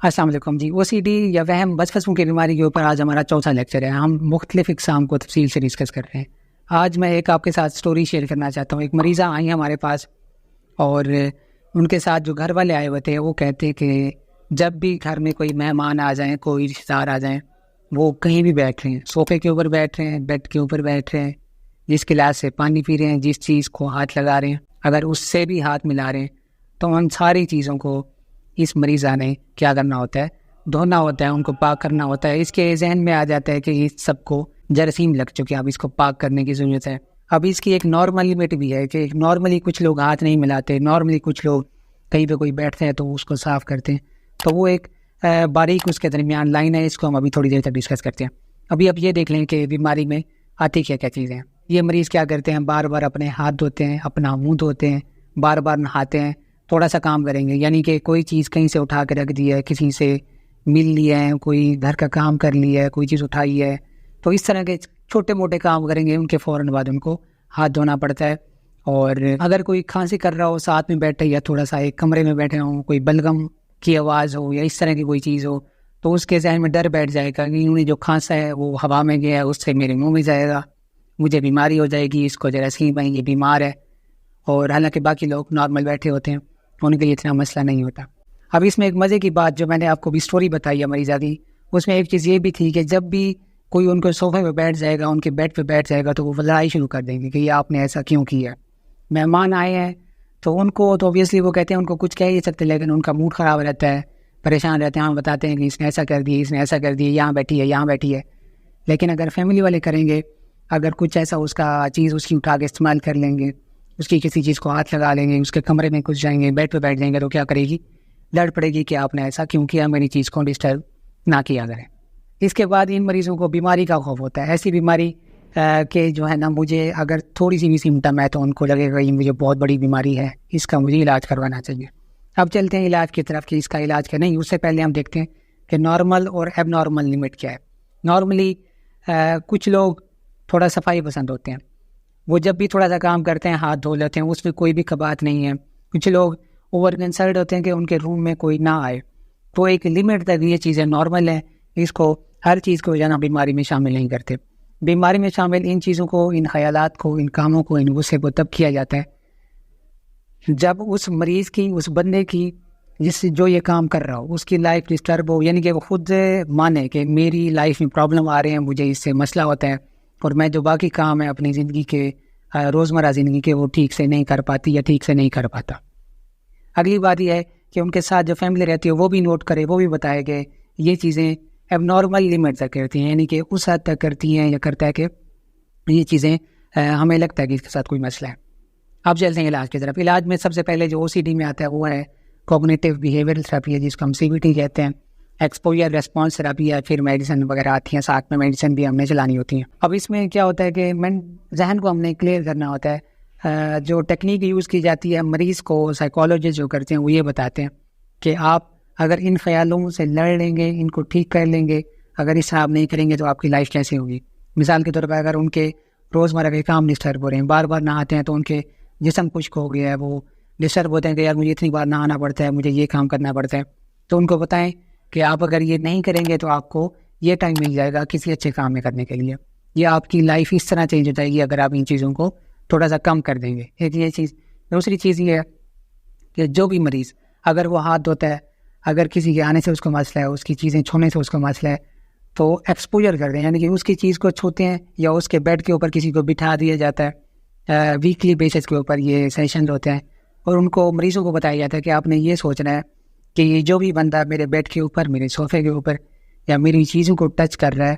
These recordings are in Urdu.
السلام علیکم جی. OCD یا وہم وسوسوں کی بیماری کے اوپر آج ہمارا چوتھا لیکچر ہے. ہم مختلف اقسام کو تفصیل سے ڈسکس کر رہے ہیں. آج میں ایک آپ کے ساتھ سٹوری شیئر کرنا چاہتا ہوں. ایک مریضہ آئی ہیں ہمارے پاس اور ان کے ساتھ جو گھر والے آئے ہوئے تھے وہ کہتے کہ جب بھی گھر میں کوئی مہمان آ جائیں, کوئی رشتہ دار آ جائیں, وہ کہیں بھی بیٹھ رہے ہیں, صوفے کے اوپر بیٹھ رہے ہیں, بیڈ کے اوپر بیٹھ رہے ہیں, جس گلاس سے پانی پی رہے ہیں, جس چیز کو ہاتھ لگا رہے ہیں, اگر اس سے بھی ہاتھ ملا رہے ہیں تو ان ساری چیزوں کو اس مریضہ نے کیا کرنا ہوتا ہے, دھونا ہوتا ہے, ان کو پاک کرنا ہوتا ہے. اس کے ذہن میں آ جاتا ہے کہ اس سب کو جراثیم لگ چکے ہیں, اب اس کو پاک کرنے کی ضرورت ہے. اب اس کی ایک نارمل لمٹ بھی ہے کہ نارملی کچھ لوگ ہاتھ نہیں ملاتے, نارملی کچھ لوگ کہیں پہ کوئی بیٹھتے ہیں تو اس کو صاف کرتے ہیں. تو وہ ایک باریک اس کے درمیان لائن ہے, اس کو ہم ابھی تھوڑی دیر تک ڈسکس کرتے ہیں. ابھی اب یہ دیکھ لیں کہ بیماری میں آتی کیا کیا چیزیں ہیں. یہ مریض کیا کرتے ہیں, بار بار اپنے ہاتھ دھوتے ہیں, اپنا منہ دھوتے ہیں, بار بار نہاتے ہیں. تھوڑا سا کام کریں گے, یعنی کہ کوئی چیز کہیں سے اٹھا کے رکھ دی ہے, کسی سے مل لیا ہے, کوئی گھر کا کام کر لیا ہے, کوئی چیز اٹھائی ہے, تو اس طرح کے چھوٹے موٹے کام کریں گے. ان کے فوراً بعد ان کو ہاتھ دھونا پڑتا ہے. اور اگر کوئی کھانسی کر رہا ہو, ساتھ میں بیٹھے یا تھوڑا سا ایک کمرے میں بیٹھے ہوں, کوئی بلغم کی آواز ہو یا اس طرح کی کوئی چیز ہو, تو اس کے ذہن میں ڈر بیٹھ جائے گا کہ انہیں جو کھانسا ہے وہ ہوا میں گیا ہے, اس سے میرے منہ میں جائے گا, مجھے بیماری ہو جائے گی, اس کو جراثیم ہے, یہ بیمار ہے. اور حالانکہ باقی لوگ نارمل بیٹھے ہوتے ہیں, ان کے لیے اتنا مسئلہ نہیں ہوتا. اب اس میں ایک مزے کی بات جو میں نے آپ کو بھی اسٹوری بتائی ہے مریضہ کی, اس میں ایک چیز یہ بھی تھی کہ جب بھی کوئی ان کو صوفے پہ بیٹھ جائے گا, ان کے بیڈ پہ بیٹھ جائے گا, تو وہ لڑائی شروع کر دیں گے کہ یہ آپ نے ایسا کیوں کیا. مہمان آئے ہیں تو ان کو تو اوبیسلی وہ کہتے ہیں, ان کو کچھ کہہ نہیں سکتے, لیکن ان کا موڈ خراب رہتا ہے, پریشان رہتے ہیں. ہم بتاتے ہیں کہ اس نے ایسا کر دیا, اس نے ایسا کر دیا, یہاں بیٹھی ہے, یہاں بیٹھی ہے. لیکن اگر فیملی والے کریں گے, اگر کچھ ایسا اس کا چیز اس کی اٹھا کے استعمال کر لیں گے, اس کی کسی چیز کو ہاتھ لگا لیں گے, اس کے کمرے میں گھس جائیں گے, بیڈ پہ بیٹھ جائیں گے, تو کیا کرے گی, لڑ پڑے گی کہ آپ نے ایسا کیوں کیا, میری چیز کو ڈسٹرب نہ کیا کریں. اس کے بعد ان مریضوں کو بیماری کا خوف ہوتا ہے, ایسی بیماری کہ جو ہے نا, مجھے اگر تھوڑی سی بھی سمٹم ہے تو ان کو لگے گا یہ مجھے بہت بڑی بیماری ہے, اس کا مجھے علاج کروانا چاہیے. اب چلتے ہیں علاج کی طرف کہ اس کا علاج کیا. نہیں, اس سے پہلے ہم دیکھتے ہیں کہ نارمل اور ایب نارمل لمٹ کیا ہے. نارملی کچھ لوگ تھوڑا صفائی پسند ہوتے ہیں, وہ جب بھی تھوڑا سا کام کرتے ہیں ہاتھ دھو لیتے ہیں, اس میں کوئی بھی کباہت نہیں ہے. کچھ لوگ اوور کنسرنڈ ہوتے ہیں کہ ان کے روم میں کوئی نہ آئے, تو ایک لمٹ تک یہ چیزیں نارمل ہیں. اس کو ہر چیز کو جو ہے نا بیماری میں شامل نہیں کرتے. بیماری میں شامل ان چیزوں کو, ان خیالات کو, ان کاموں کو, ان غصے کو تب کیا جاتا ہے جب اس مریض کی, اس بندے کی جس سے جو یہ کام کر رہا ہو, اس کی لائف ڈسٹرب ہو, یعنی کہ وہ خود مانے کہ میری لائف میں پرابلم آ رہے ہیں, مجھے اس سے مسئلہ ہوتا ہے, اور میں جو باقی کام ہے اپنی زندگی کے, روزمرہ زندگی کے, وہ ٹھیک سے نہیں کر پاتی یا ٹھیک سے نہیں کر پاتا. اگلی بات یہ ہے کہ ان کے ساتھ جو فیملی رہتی ہے وہ بھی نوٹ کرے, وہ بھی بتائے کہ یہ چیزیں اب نارمل لمٹ تک کرتی ہیں, یعنی کہ اس حد تک کرتی ہیں یا کرتا ہے کہ یہ چیزیں ہمیں لگتا ہے کہ اس کے ساتھ کوئی مسئلہ ہے. اب چلتے ہیں علاج کی طرف. علاج میں سب سے پہلے جو OCD میں آتا ہے وہ ہے کوگنیٹیو بیہیویئرل تھراپی ہے, جس کو ہم CBT کہتے ہیں. ایکسپوجر ریسپانس تھراپی ہے, پھر میڈیسن وغیرہ آتی ہیں, ساتھ میں میڈیسن بھی ہم نے چلانی ہوتی ہیں. اب اس میں کیا ہوتا ہے کہ ذہن کو ہم نے کلیئر کرنا ہوتا ہے. جو ٹیکنیک یوز کی جاتی ہے, مریض کو سائیکالوجسٹ جو کرتے ہیں وہ یہ بتاتے ہیں کہ آپ اگر ان خیالوں سے لڑ لیں گے, ان کو ٹھیک کر لیں گے, اگر اس آپ نہیں کریں گے تو آپ کی لائف کیسے ہوگی. مثال کے طور پر اگر ان کے روزمرہ کے کام ڈسٹرب ہو رہے ہیں, بار بار نہاتے ہیں تو ان کے جسم خشک ہو گیا ہے, وہ ڈسٹرب ہوتے ہیں کہ یار مجھے اتنی بار نہانا پڑتا ہے, مجھے یہ کام کرنا پڑتا ہے. تو ان کو بتائیں کہ آپ اگر یہ نہیں کریں گے تو آپ کو یہ ٹائم مل جائے گا کسی اچھے کام میں کرنے کے لیے, یہ آپ کی لائف اس طرح چینج ہو جائے گی اگر آپ ان چیزوں کو تھوڑا سا کم کر دیں گے. ایک یہ چیز. دوسری چیز یہ ہے کہ جو بھی مریض اگر وہ ہاتھ دھوتا ہے, اگر کسی کے آنے سے اس کو مسئلہ ہے, اس کی چیزیں چھونے سے اس کو مسئلہ ہے, تو ایکسپوجر کر دیں, یعنی کہ اس کی چیز کو چھوتے ہیں یا اس کے بیڈ کے اوپر کسی کو بٹھا دیا جاتا ہے. ویکلی بیسس کے اوپر یہ سیشن ہوتے ہیں, اور ان کو مریضوں کو بتایا جاتا ہے کہ آپ نے یہ سوچنا ہے کہ یہ جو بھی بندہ میرے بیڈ کے اوپر, میرے صوفے کے اوپر یا میری چیزوں کو ٹچ کر رہا ہے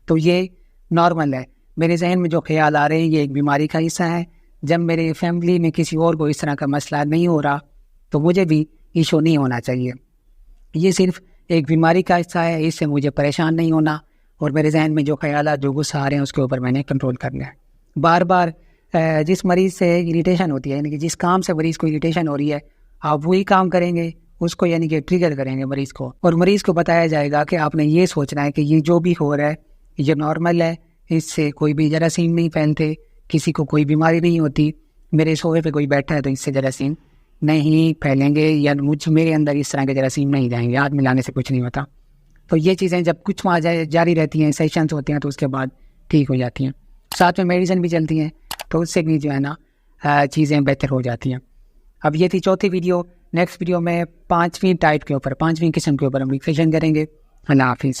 تو یہ نارمل ہے. میرے ذہن میں جو خیال آ رہے ہیں یہ ایک بیماری کا حصہ ہے. جب میرے فیملی میں کسی اور کو اس طرح کا مسئلہ نہیں ہو رہا تو مجھے بھی ایشو نہیں ہونا چاہیے. یہ صرف ایک بیماری کا حصہ ہے, اس سے مجھے پریشان نہیں ہونا, اور میرے ذہن میں جو خیالات, جو غصہ آ رہے ہیں اس کے اوپر میں نے کنٹرول کرنا ہے. بار بار جس مریض سے اریٹیشن ہوتی ہے, یعنی کہ جس کام سے مریض کو اریٹیشن ہو رہی ہے, آپ وہی کام کریں گے اس کو, یعنی کہ ٹریگر کریں گے مریض کو, اور مریض کو بتایا جائے گا کہ آپ نے یہ سوچنا ہے کہ یہ جو بھی ہو رہا ہے یہ نارمل ہے, اس سے کوئی بھی جراثیم نہیں پھیلتے, کسی کو کوئی بیماری نہیں ہوتی. میرے صوفے پہ کوئی بیٹھا ہے تو اس سے جراثیم نہیں پھیلیں گے یا میرے اندر اس طرح کے جراثیم نہیں جائیں گے. ہاتھ ملانے سے کچھ نہیں ہوتا. تو یہ چیزیں جب کچھ وہاں جاری رہتی ہیں, سیشنس ہوتے ہیں, تو اس کے بعد ٹھیک ہو جاتی ہیں. ساتھ میں میڈیسن بھی چلتی ہیں, تو اس سے بھی جو ہے نا چیزیں بہتر ہو جاتی ہیں. اب یہ تھی چوتھی ویڈیو. نیکسٹ ویڈیو میں 5ویں ٹائپ کے اوپر, 5ویں قسم کے اوپر ہم ڈسکشن کریں گے. اللہ حافظ.